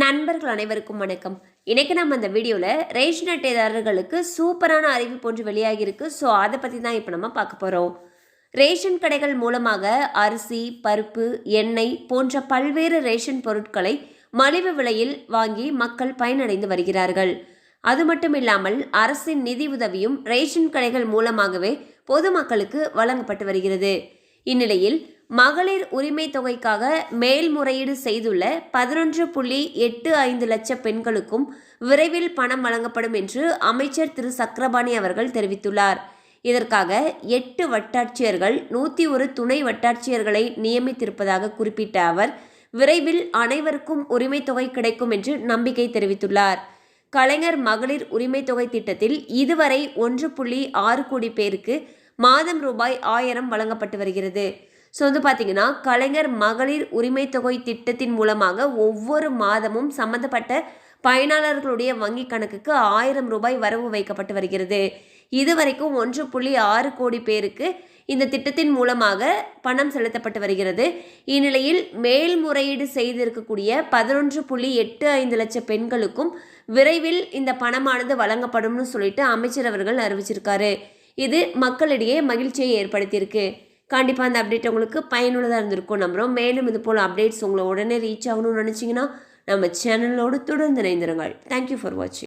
நண்பர்கள் அனைவருக்கும் வணக்கம். இன்னைக்கு நம்ம அந்த வீடியோவில் ரேஷன் அட்டைதாரர்களுக்கு சூப்பரான அறிவிப்பு ஒன்று வெளியாகியிருக்கு. ஸோ அதை பற்றி தான் இப்போ நம்ம பார்க்க போகிறோம். ரேஷன் கடைகள் மூலமாக அரிசி, பருப்பு, எண்ணெய் போன்ற பல்வேறு ரேஷன் பொருட்களை மலிவு விலையில் வாங்கி மக்கள் பயனடைந்து வருகிறார்கள். அது மட்டும் இல்லாமல் அரசின் நிதி உதவியும் ரேஷன் கடைகள் மூலமாகவே பொதுமக்களுக்கு வழங்கப்பட்டு வருகிறது. இந்நிலையில் மகளிர் உரிமை தொகைக்காக மேல்முறையீடு செய்துள்ள 11.85 லட்சம் பெண்களுக்கும் விரைவில் பணம் வழங்கப்படும் என்று அமைச்சர் திரு சக்கரபாணி அவர்கள் தெரிவித்துள்ளார். இதற்காக 8 வட்டாட்சியர்கள் 101 துணை வட்டாட்சியர்களை நியமித்திருப்பதாக குறிப்பிட்ட அவர் விரைவில் அனைவருக்கும் உரிமை தொகை கிடைக்கும் என்று நம்பிக்கை தெரிவித்துள்ளார். கலைஞர் மகளிர் உரிமை தொகை திட்டத்தில் இதுவரை 1.6 கோடி பேருக்கு மாதம் ரூபாய் 1000 வழங்கப்பட்டு வருகிறது. ஸோ பார்த்தீங்கன்னா கலைஞர் மகளிர் உரிமை தொகை திட்டத்தின் மூலமாக ஒவ்வொரு மாதமும் சம்மந்தப்பட்ட பயனாளர்களுடைய வங்கி கணக்குக்கு 1000 ரூபாய் வரவு வைக்கப்பட்டு வருகிறது. இதுவரைக்கும் 1.6 கோடி பேருக்கு இந்த திட்டத்தின் மூலமாக பணம் செலுத்தப்பட்டு வருகிறது. இந்நிலையில் மேல்முறையீடு செய்திருக்கக்கூடிய 11.85 லட்சம் பெண்களுக்கும் விரைவில் இந்த பணமானது வழங்கப்படும்னு சொல்லிட்டு அமைச்சர் அவர்கள் அறிவிச்சிருக்காரு. இது மக்களிடையே மகிழ்ச்சியை ஏற்படுத்தியிருக்கு. கண்டிப்பாக அந்த அப்டேட் உங்களுக்கு பயனுள்ளதாக இருந்திருக்கும் நம்புகிறோம். மேலும் இது போல் அப்டேட்ஸ் உங்களை உடனே ரீச் ஆகணும்னு நினச்சிங்கன்னா நம்ம சேனலோடு தொடர்ந்து இணைந்திருங்கள். தேங்க்யூ ஃபார் வாட்சிங்.